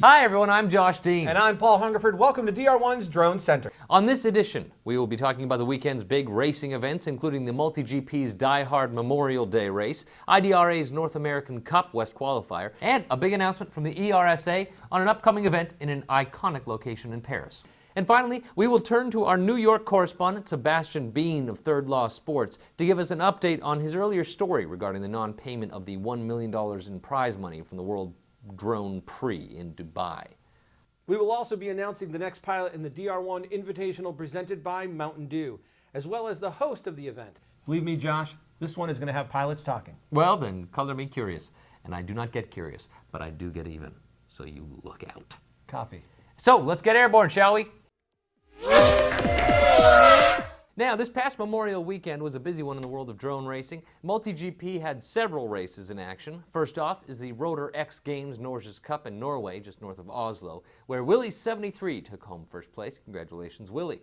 Hi everyone, I'm Josh Dean. And I'm Paul Hungerford. Welcome to DR1's Drone Center. On this edition, we will be talking about the weekend's big racing events, including the MultiGP's Die Hard Memorial Day race, IDRA's North American Cup West Qualifier, and a big announcement from the ERSA on an upcoming event in an iconic location in Paris. And finally, we will turn to our New York correspondent, Sebastian Bean of Third Law Sports, to give us an update on his earlier story regarding the non-payment of the $1 million in prize money from the World Drone Prix in Dubai. We will also be announcing the next pilot in the DR1 Invitational presented by Mountain Dew, as well as the host of the event. Believe me, Josh, this one is going to have pilots talking. Well, then, color me curious. And I do not get curious, but I do get even. So you look out. Copy. So, let's get airborne, shall we? Now, this past Memorial weekend was a busy one in the world of drone racing. MultiGP had several races in action. First off is the Rotor X Games Norges Cup in Norway, just north of Oslo, where Willie73 took home first place. Congratulations, Willie.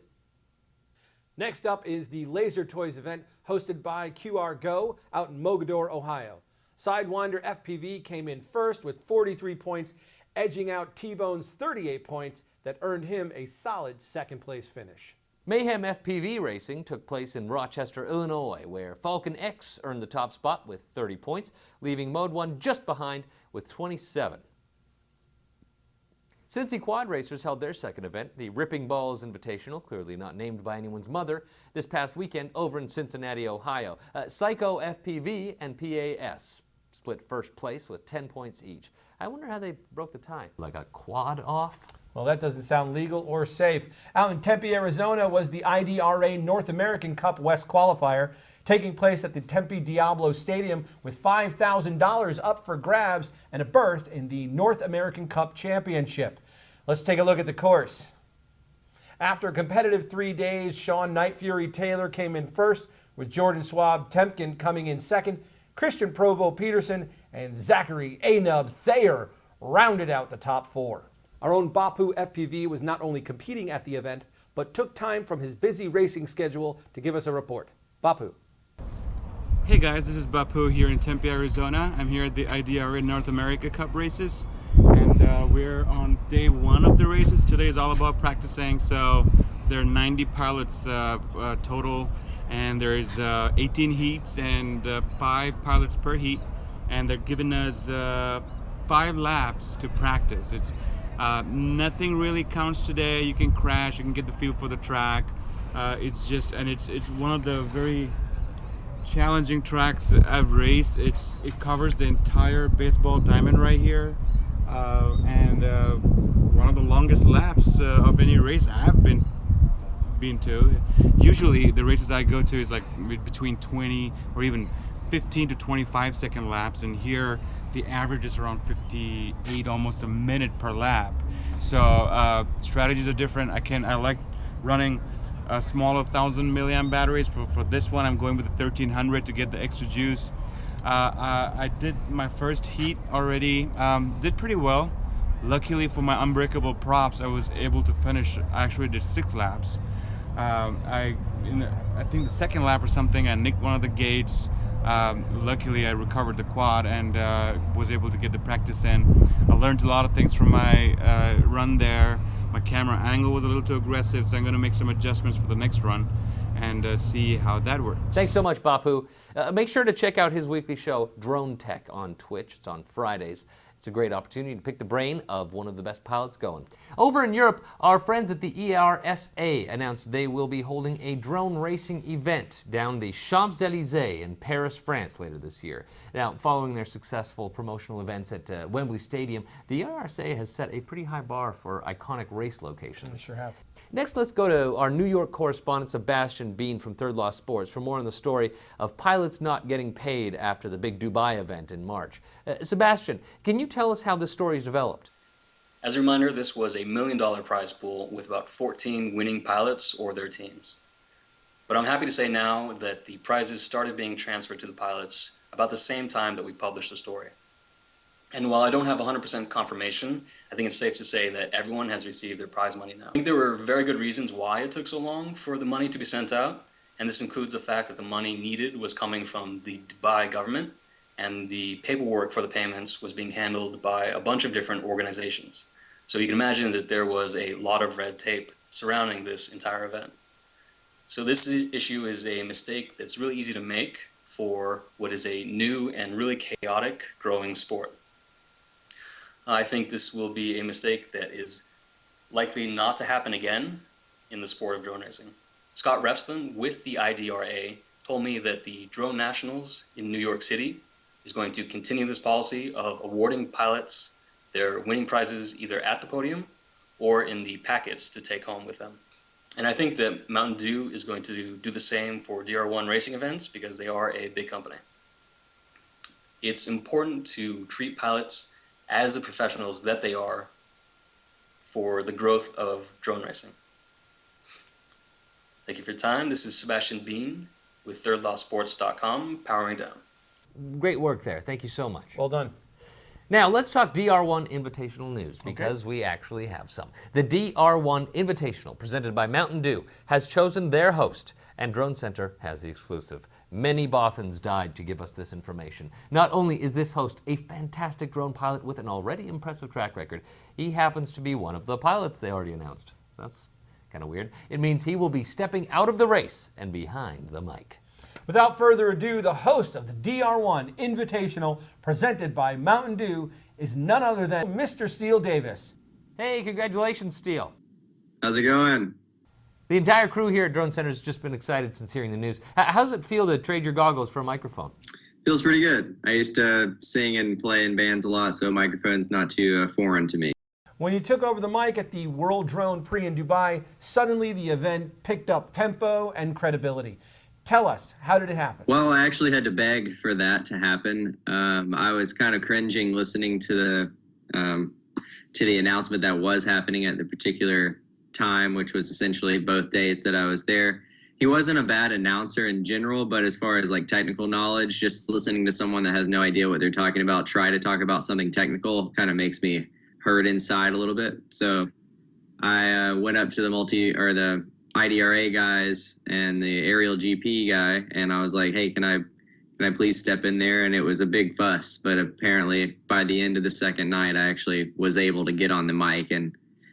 Next up is the Laser Toys event hosted by QR Go out in Mogadore, Ohio. Sidewinder FPV came in first with 43 points, edging out T-Bone's 38 points that earned him a solid second place finish. Mayhem FPV racing took place in Rochester, Illinois, where Falcon X earned the top spot with 30 points, leaving Mode 1 just behind with 27. Cincy Quad Racers held their second event, the Ripping Balls Invitational, clearly not named by anyone's mother, this past weekend over in Cincinnati, Ohio. Psycho FPV and PAS split first place with 10 points each. I wonder how they broke the tie. Like a quad off? Well, that doesn't sound legal or safe. Out in Tempe, Arizona was the IDRA North American Cup West Qualifier, taking place at the Tempe Diablo Stadium with $5,000 up for grabs and a berth in the North American Cup Championship. Let's take a look at the course. After a competitive 3 days, Sean Night Fury Taylor came in first, with Jordan Swab Temkin coming in second. Christian Provo Peterson and Zachary Anub Thayer rounded out the top four. Our own Bapu FPV was not only competing at the event, but took time from his busy racing schedule to give us a report. Bapu. Hey guys, this is Bapu here in Tempe, Arizona. I'm here at the IDRA North America Cup races, and we're on day one of the races. Today is all about practicing, so there are 90 pilots total, and there's 18 heats and 5 pilots per heat, and they're giving us 5 laps to practice. It's nothing really counts today. You can crash, you can get the feel for the track. It's one of the very challenging tracks I've raced. It covers the entire baseball diamond right here, and one of the longest laps of any race I've been to. Usually the races I go to is like between 20 or even 15 to 25 second laps, and here the average is around 58, almost a minute per lap. So strategies are different. I like running smaller 1,000 milliamp batteries. For this one, I'm going with the 1300 to get the extra juice. I did my first heat already, did pretty well. Luckily for my unbreakable props, I was able to finish. I actually did 6 laps. I think the second lap or something, I nicked one of the gates. Luckily I recovered the quad and was able to get the practice in. I learned a lot of things from my run there. My camera angle was a little too aggressive, so I'm going to make some adjustments for the next run and see how that works. Thanks so much, Bapu. Make sure to check out his weekly show, Drone Tech, on Twitch. It's on Fridays. It's a great opportunity to pick the brain of one of the best pilots going. Over in Europe, our friends at the ERSA announced they will be holding a drone racing event down the Champs-Élysées in Paris, France later this year. Now, following their successful promotional events at Wembley Stadium, the ERSA has set a pretty high bar for iconic race locations. We sure have. Next, let's go to our New York correspondent, Sebastian Bean from Third Law Sports, for more on the story of pilots not getting paid after the big Dubai event in March. Sebastian, can you tell us how this story is developed? As a reminder, this was a $1 million prize pool with about 14 winning pilots or their teams. But I'm happy to say now that the prizes started being transferred to the pilots about the same time that we published the story. And while I don't have 100% confirmation, I think it's safe to say that everyone has received their prize money now. I think there were very good reasons why it took so long for the money to be sent out, and this includes the fact that the money needed was coming from the Dubai government, and the paperwork for the payments was being handled by a bunch of different organizations. So you can imagine that there was a lot of red tape surrounding this entire event. So this issue is a mistake that's really easy to make for what is a new and really chaotic growing sport. I think this will be a mistake that is likely not to happen again in the sport of drone racing. Scott Refston with the IDRA told me that the Drone Nationals in New York City is going to continue this policy of awarding pilots their winning prizes either at the podium or in the packets to take home with them. And I think that Mountain Dew is going to do the same for DR1 racing events because they are a big company. It's important to treat pilots as the professionals that they are for the growth of drone racing. Thank you for your time. This is Sebastian Bean with thirdlawsports.com, powering down. Great work there. Thank you so much. Well done. Now, let's talk DR1 Invitational news, because we actually have some. The DR1 Invitational, presented by Mountain Dew, has chosen their host, and Drone Center has the exclusive. Many Bothans died to give us this information. Not only is this host a fantastic drone pilot with an already impressive track record, he happens to be one of the pilots they already announced. That's kind of weird. It means he will be stepping out of the race and behind the mic. Without further ado, the host of the DR1 Invitational, presented by Mountain Dew, is none other than Mr. Steele Davis. Hey, congratulations, Steele. How's it going? The entire crew here at Drone Center has just been excited since hearing the news. How does it feel to trade your goggles for a microphone? Feels pretty good. I used to sing and play in bands a lot, so a microphone's not too foreign to me. When you took over the mic at the World Drone Prix in Dubai, suddenly the event picked up tempo and credibility. Tell us, how did it happen? Well, I actually had to beg for that to happen. I was kind of cringing listening to the announcement that was happening at the particular time, which was essentially both days that I was there. He wasn't a bad announcer in general, but as far as like technical knowledge, just listening to someone that has no idea what they're talking about try to talk about something technical kind of makes me hurt inside a little bit. So I went up to the IDRA guys and the aerial GP guy, and I was like, hey, can I please step in there? And it was a big fuss, but apparently by the end of the second night, I actually was able to get on the mic and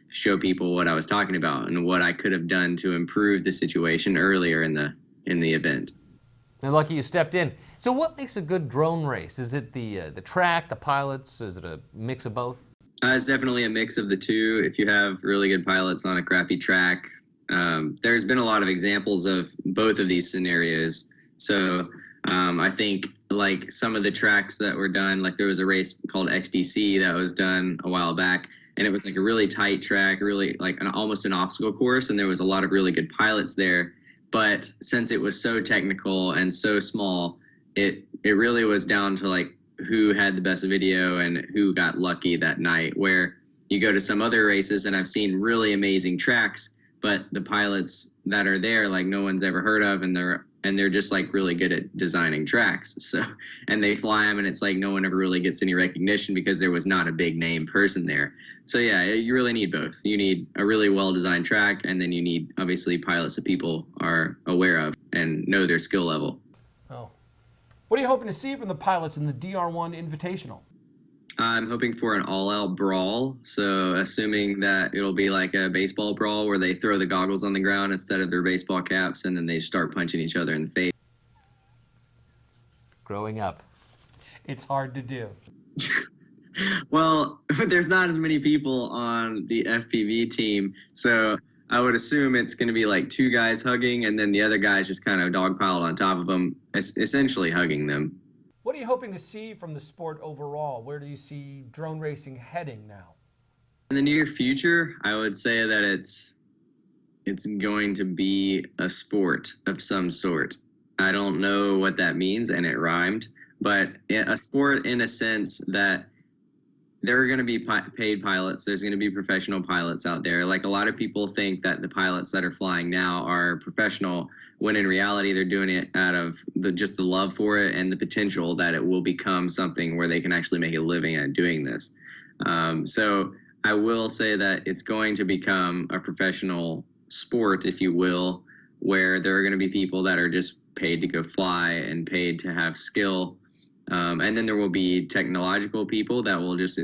show people what I was talking about and what I could have done to improve the situation earlier in the event. They're lucky you stepped in. So what makes a good drone race? Is it the track, the pilots? Is it a mix of both? It's definitely a mix of the two. If you have really good pilots on a crappy track, there's been a lot of examples of both of these scenarios. So I think like some of the tracks that were done, like there was a race called XDC that was done a while back, and it was like a really tight track, really like almost an obstacle course, and there was a lot of really good pilots there. But since it was so technical and so small, it really was down to like who had the best video and who got lucky that night. Where you go to some other races, and I've seen really amazing tracks, but the pilots that are there, like no one's ever heard of, and they're just like really good at designing tracks. So, and they fly them, and it's like no one ever really gets any recognition because there was not a big name person there. So yeah, you really need both. You need a really well-designed track, and then you need obviously pilots that people are aware of and know their skill level. Oh. What are you hoping to see from the pilots in the DR1 Invitational? I'm hoping for an all-out brawl, so assuming that it'll be like a baseball brawl where they throw the goggles on the ground instead of their baseball caps, and then they start punching each other in the face. Growing up. It's hard to do. Well, there's not as many people on the FPV team, so I would assume it's going to be like two guys hugging, and then the other guys just kind of dogpiled on top of them, essentially hugging them. What are you hoping to see from the sport overall? Where do you see drone racing heading now? In the near future, I would say that it's going to be a sport of some sort. I don't know what that means, and it rhymed, but a sport in a sense that there are going to be paid pilots. There's going to be professional pilots out there. Like a lot of people think that the pilots that are flying now are professional, when in reality they're doing it out of just the love for it and the potential that it will become something where they can actually make a living at doing this. So I will say that it's going to become a professional sport, if you will, where there are going to be people that are just paid to go fly and paid to have skill. And then there will be technological people that will just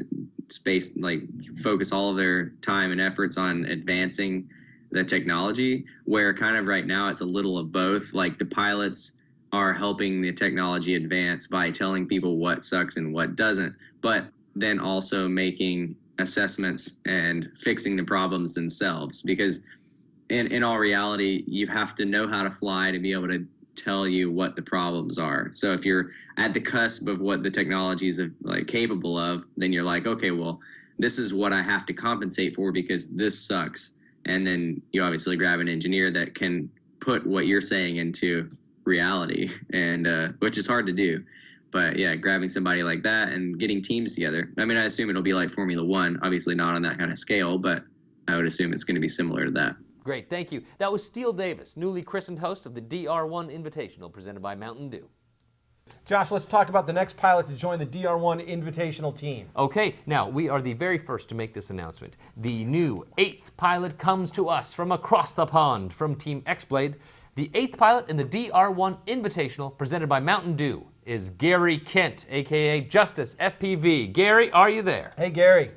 focus all of their time and efforts on advancing the technology, where kind of right now it's a little of both. Like the pilots are helping the technology advance by telling people what sucks and what doesn't, but then also making assessments and fixing the problems themselves, because in all reality, you have to know how to fly to be able to tell you what the problems are. So if you're at the cusp of what the technology is like capable of, then you're like, okay, well, this is what I have to compensate for because this sucks. And then you obviously grab an engineer that can put what you're saying into reality, and which is hard to do. But yeah, grabbing somebody like that and getting teams together. I mean, I assume it'll be like Formula One, obviously not on that kind of scale, but I would assume it's going to be similar to that. Great, thank you. That was Steele Davis, newly christened host of the DR1 Invitational presented by Mountain Dew. Josh, let's talk about the next pilot to join the DR1 Invitational team. Okay, now we are the very first to make this announcement. The new 8th pilot comes to us from across the pond from Team XBlade. The 8th pilot in the DR1 Invitational presented by Mountain Dew is Gary Kent, aka Justice FPV. Gary, are you there? Hey, Gary.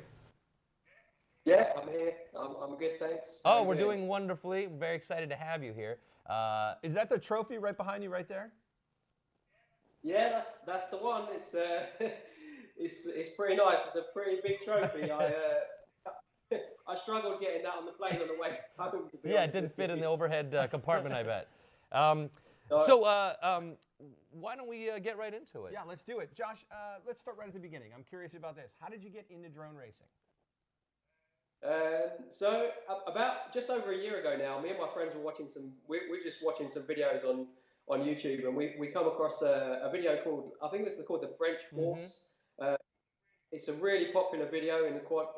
Yeah, I'm here. I'm good, thanks. Oh, we're doing wonderfully. Very excited to have you here. Is that the trophy right behind you right there? Yeah, that's the one. It's it's pretty nice. It's a pretty big trophy. I struggled getting that on the plane on the way home. To be Yeah, it honest didn't with fit in you. the overhead compartment, I bet. Why don't we get right into it? Yeah, let's do it. Josh, let's start right at the beginning. I'm curious about this. How did you get into drone racing? So about just over a year ago now, me and my friends were watching we're just watching some videos on YouTube, and we come across a video called, I think it's called the French Force. It's a really popular video in the quad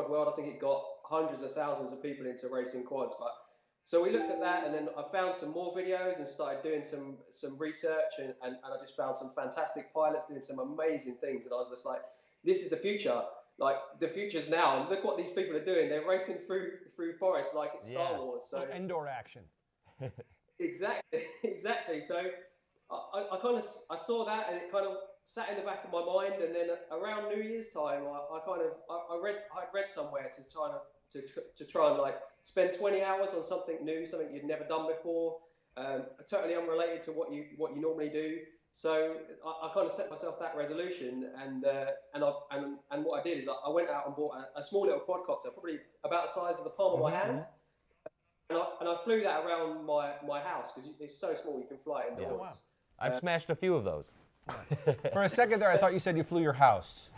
world. I think it got hundreds of thousands of people into racing quads. But so we looked at that, and then I found some more videos and started doing some research, and I just found some fantastic pilots doing some amazing things, and I was just like, this is the future. Like, the future's now, and look what these people are doing. They're racing through forests like it's Star Wars. So indoor action. Exactly. So I saw that, and it kind of sat in the back of my mind. And then around New Year's time, I'd read somewhere to try and like spend 20 hours on something new, something you'd never done before, totally unrelated to what you normally do. So I kind of set myself that resolution, and what I did is I went out and bought a small little quadcopter, probably about the size of the palm of my hand, and I flew that around my house because it's so small you can fly it indoors. Yeah, wow. I've smashed a few of those. For a second there, I thought you said you flew your house.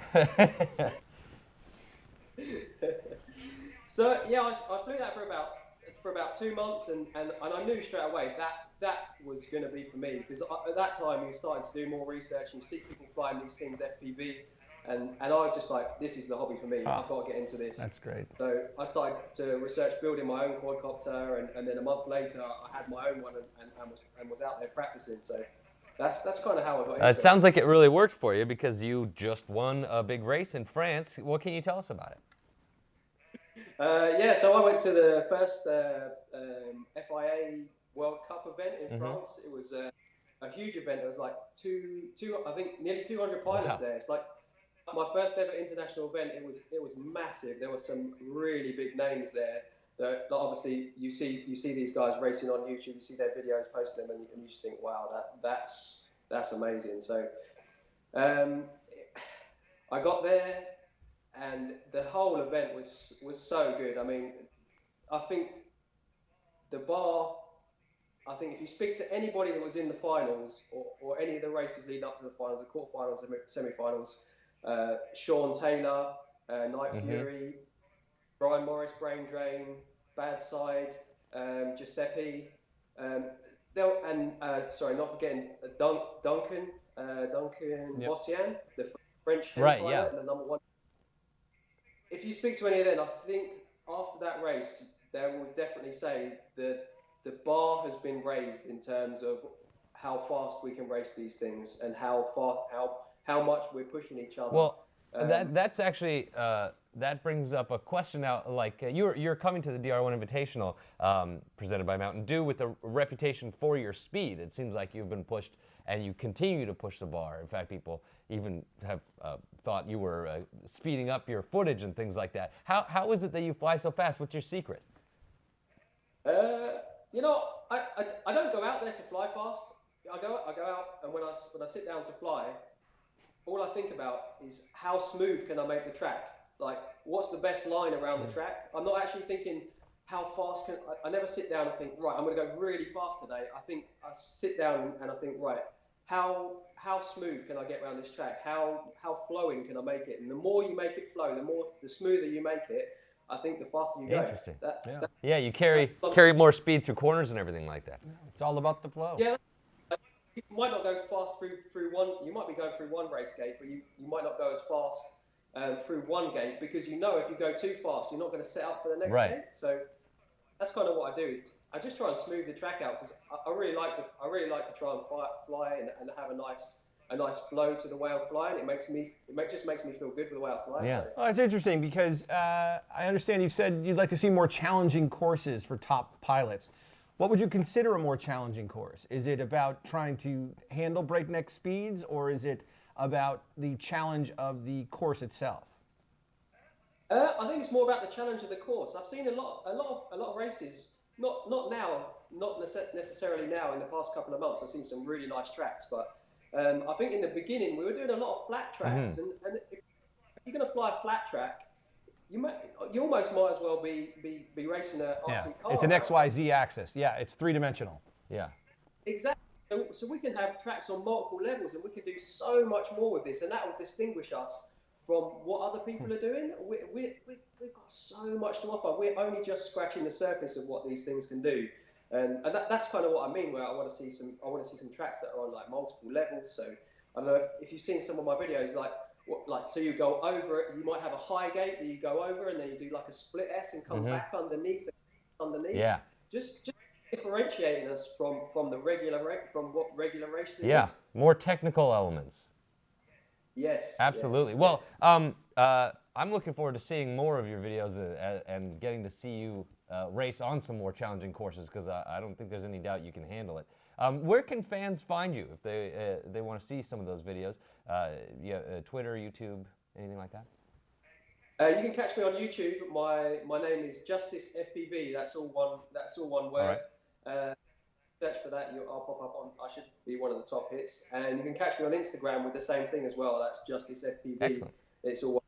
So yeah, I flew that for about 2 months, and I knew straight away that was going to be for me, because at that time you started to do more research and you see people flying these things FPV, and I was just like, this is the hobby for me. I've got to get into this. That's great. So I started to research building my own quadcopter, and then a month later I had my own one and was out there practicing. So that's kind of how I got into it. It sounds like it really worked for you because you just won a big race in France. What can you tell us about it? Yeah, so I went to the first FIA World Cup event in France. It was a huge event. There was like I think nearly 200 pilots there. It's like my first ever international event. It was massive. There were some really big names there. That obviously you see these guys racing on YouTube. You see their videos, post them, and you just think, wow, that's amazing. So I got there, and the whole event was so good. I mean, I think the bar, I think if you speak to anybody that was in the finals or any of the races leading up to the finals, the quarterfinals, the semi-finals, Sean Taylor, Night Fury, Brian Morris, Brain Drain, Bad Side, Giuseppe, sorry, not forgetting Duncan Bossian, the French pilot, and the #1. If you speak to any of them, I think after that race, they will definitely say that the bar has been raised in terms of how fast we can race these things and how much we're pushing each other. Well, that's actually that brings up a question now. Like you're coming to the DR1 Invitational presented by Mountain Dew with a reputation for your speed. It seems like you've been pushed and you continue to push the bar. In fact, people even have thought you were speeding up your footage and things like that. How is it that you fly so fast? What's your secret? You know, I don't go out there to fly fast. I go out, and when I sit down to fly, all I think about is how smooth can I make the track? Like, what's the best line around the track? I'm not actually thinking how fast can I never sit down and think, right, I'm going to go really fast today. I sit down and I think, right, how smooth can I get around this track? How flowing can I make it? And the more you make it flow, the smoother you make it, I think the faster you go. Interesting. Yeah, you carry more speed through corners and everything like that. It's all about the flow. Yeah. You might not go fast through one. You might be going through one race gate, but you might not go as fast through one gate, because you know if you go too fast, you're not going to set up for the next gate. So that's kind of what I do. Is I just try and smooth the track out, because I really like to try and fly and have a nice flow to the way I'm flying. It just makes me feel good with the way I fly. Yeah. So. Well, it's interesting because I understand you said you'd like to see more challenging courses for top pilots. What would you consider a more challenging course? Is it about trying to handle breakneck speeds, or is it about the challenge of the course itself? I think it's more about the challenge of the course. I've seen a lot of races. Not now, not necessarily now. In the past couple of months, I've seen some really nice tracks. But I think in the beginning we were doing a lot of flat tracks, and if you're going to fly a flat track, you almost might as well be racing an RC car. It's an XYZ axis. Yeah, it's three-dimensional. Yeah. Exactly. So we can have tracks on multiple levels, and we can do so much more with this, and that will distinguish us from what other people are doing. We've got so much to offer. We're only just scratching the surface of what these things can do, and that's kind of what I mean. Where I want to see some tracks that are on like multiple levels. So I don't know if you've seen some of my videos, so you go over it. You might have a high gate that you go over, and then you do like a split S and come back underneath. Yeah. Just differentiating us from what regular racing is. Yeah. More technical elements. Yes. Absolutely. Yes. Well, I'm looking forward to seeing more of your videos and getting to see you race on some more challenging courses, because I don't think there's any doubt you can handle it. Where can fans find you if they want to see some of those videos? Twitter, YouTube, anything like that? You can catch me on YouTube. My name is Justice FPV. That's all one word. All right. Search for that. I'll pop up on. I should be one of the top hits. And you can catch me on Instagram with the same thing as well. That's Justice FPV. Excellent. It's all.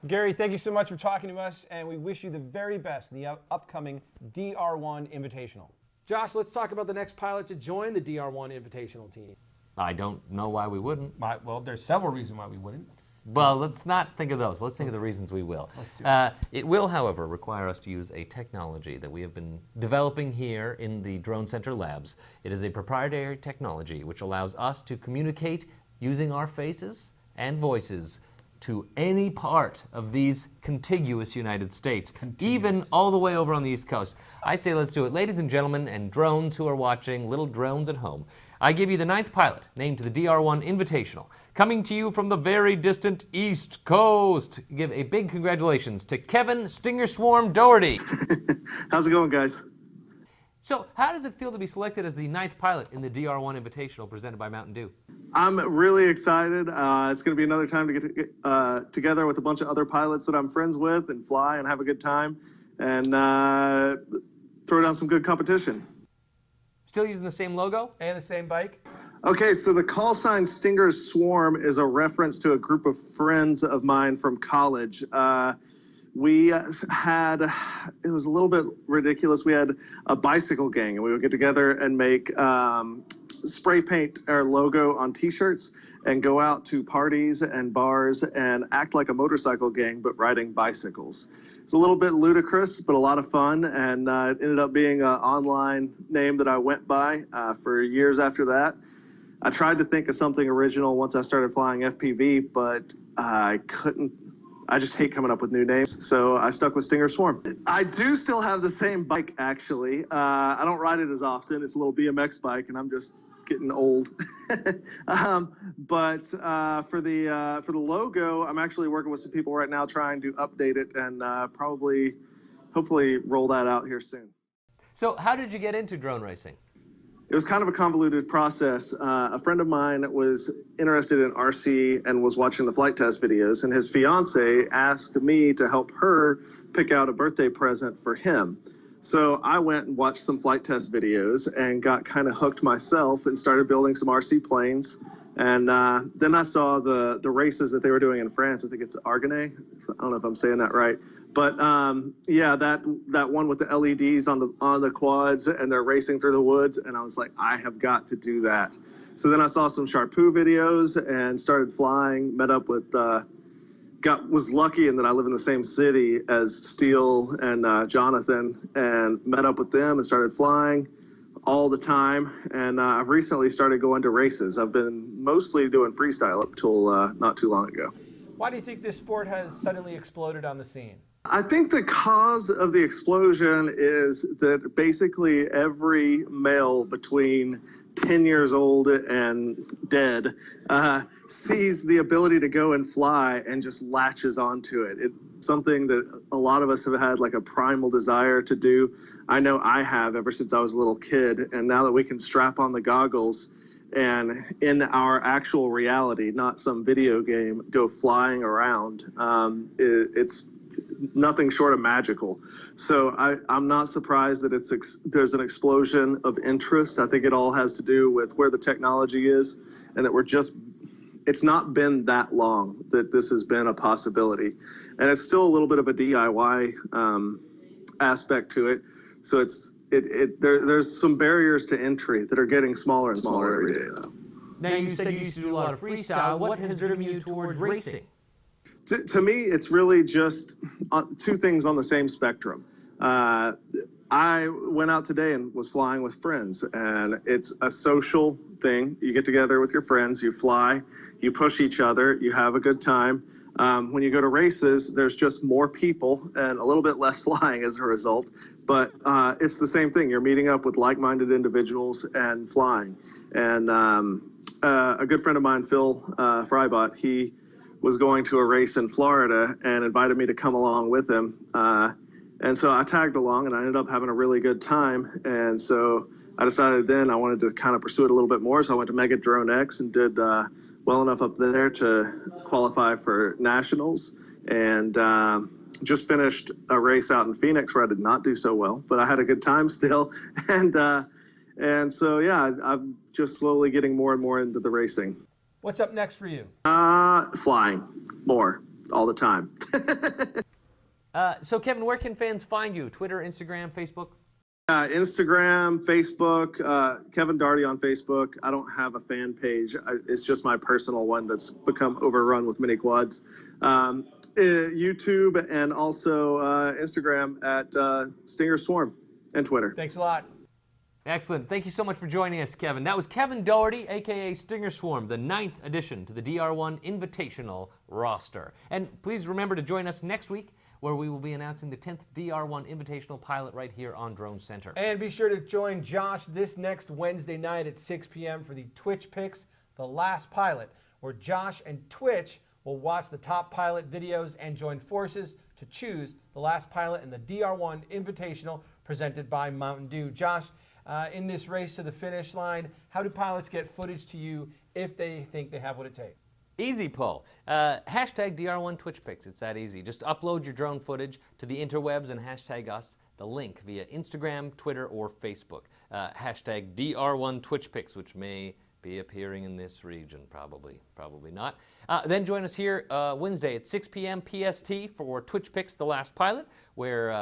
Gary, thank you so much for talking to us, and we wish you the very best in the upcoming DR1 Invitational. Josh, let's talk about the next pilot to join the DR1 Invitational team. I don't know why we wouldn't. Well, there's several reasons why we wouldn't. Well, let's not think of those. Let's think of the reasons we will. It will, however, require us to use a technology that we have been developing here in the Drone Center labs. It is a proprietary technology which allows us to communicate using our faces and voices to any part of these contiguous United States, even all the way over on the East Coast. I say let's do it. Ladies and gentlemen, and drones who are watching, little drones at home, I give you the 9th pilot named to the DR1 Invitational, coming to you from the very distant East Coast. Give a big congratulations to Kevin Stinger Swarm Dougherty. How's it going, guys? So, how does it feel to be selected as the 9th pilot in the DR1 Invitational presented by Mountain Dew? I'm really excited. It's going to be another time to get together with a bunch of other pilots that I'm friends with and fly and have a good time and throw down some good competition. Still using the same logo? And the same bike? Okay, so the call sign Stinger Swarm is a reference to a group of friends of mine from college. We had, it was a little bit ridiculous, we had a bicycle gang, and we would get together and make spray paint our logo on t-shirts and go out to parties and bars and act like a motorcycle gang, but riding bicycles. It's a little bit ludicrous, but a lot of fun, and it ended up being an online name that I went by for years after that. I tried to think of something original once I started flying FPV, but I couldn't. I just hate coming up with new names, so I stuck with Stinger Swarm. I do still have the same bike, actually. I don't ride it as often. It's a little BMX bike, and I'm just getting old. But for the logo, I'm actually working with some people right now trying to update it and hopefully roll that out here soon. So how did you get into drone racing? it was kind of a convoluted process. A friend of mine was interested in RC and was watching the flight test videos, and his fiance asked me to help her pick out a birthday present for him. So I went and watched some flight test videos and got kind of hooked myself and started building some RC planes. And then I saw the races that they were doing in France. I think it's Argonne. I don't know if I'm saying that right. But yeah, that one with the LEDs on the quads, and they're racing through the woods. And I was like, I have got to do that. So then I saw some Sharpoo videos and started flying. Met up with was lucky in that I live in the same city as Steele and Jonathan, and met up with them and started flying all the time. And I've recently started going to races. I've been mostly doing freestyle up till not too long ago. Why do you think this sport has suddenly exploded on the scene? I think the cause of the explosion is that basically every male between 10 years old and dead sees the ability to go and fly and just latches onto it. It's something that a lot of us have had like a primal desire to do. I know I have ever since I was a little kid, and now that we can strap on the goggles and in our actual reality, not some video game, go flying around, it's nothing short of magical. So I'm not surprised that there's an explosion of interest. I think it all has to do with where the technology is, and that it's not been that long that this has been a possibility. And it's still a little bit of a DIY aspect to it. So there's some barriers to entry that are getting smaller and smaller every day, though. Now, you said you used to do a lot of freestyle. What has driven you towards racing? To me, it's really just two things on the same spectrum. I went out today and was flying with friends, and it's a social thing. You get together with your friends, you fly, you push each other, you have a good time. When you go to races, there's just more people and a little bit less flying as a result, but it's the same thing. You're meeting up with like-minded individuals and flying. And a good friend of mine, Phil Frybot, he was going to a race in Florida and invited me to come along with him. And so I tagged along, and I ended up having a really good time. And so I decided then I wanted to kind of pursue it a little bit more. So I went to Mega Drone X and did well enough up there to qualify for nationals. And just finished a race out in Phoenix where I did not do so well, but I had a good time still. And so, yeah, I'm just slowly getting more and more into the racing. What's up next for you? Flying more all the time. So, Kevin, where can fans find you? Twitter, Instagram, Facebook? Instagram, Facebook, Kevin Dougherty on Facebook. I don't have a fan page. It's just my personal one that's become overrun with mini quads. YouTube and also Instagram at Stinger Swarm, and Twitter. Thanks a lot. Excellent. Thank you so much for joining us, Kevin. That was Kevin Dougherty, a.k.a. Stinger Swarm, the 9th addition to the DR1 Invitational roster. And please remember to join us next week, where we will be announcing the 10th DR1 Invitational pilot right here on Drone Center. And be sure to join Josh this next Wednesday night at 6 p.m. for the Twitch Picks, The Last Pilot, where Josh and Twitch will watch the top pilot videos and join forces to choose the last pilot in the DR1 Invitational presented by Mountain Dew. Josh, in this race to the finish line, how do pilots get footage to you if they think they have what it takes? Easy, Paul. Hashtag DR1 Twitch Pics. It's that easy. Just upload your drone footage to the interwebs and hashtag us the link via Instagram, Twitter, or Facebook. Hashtag DR1 Twitch Pics, which may be appearing in this region, probably not. Then join us here Wednesday at 6 p.m. PST for Twitch Picks The Last Pilot, where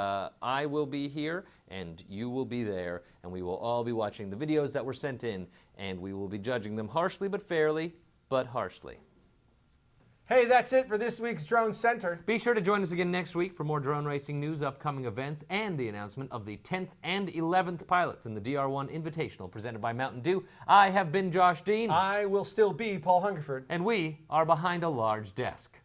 I will be here and you will be there, and we will all be watching the videos that were sent in, and we will be judging them harshly but fairly, but harshly. Hey, that's it for this week's Drone Center. Be sure to join us again next week for more drone racing news, upcoming events, and the announcement of the 10th and 11th pilots in the DR1 Invitational presented by Mountain Dew. I have been Josh Dean. I will still be Paul Hungerford. And we are behind a large desk.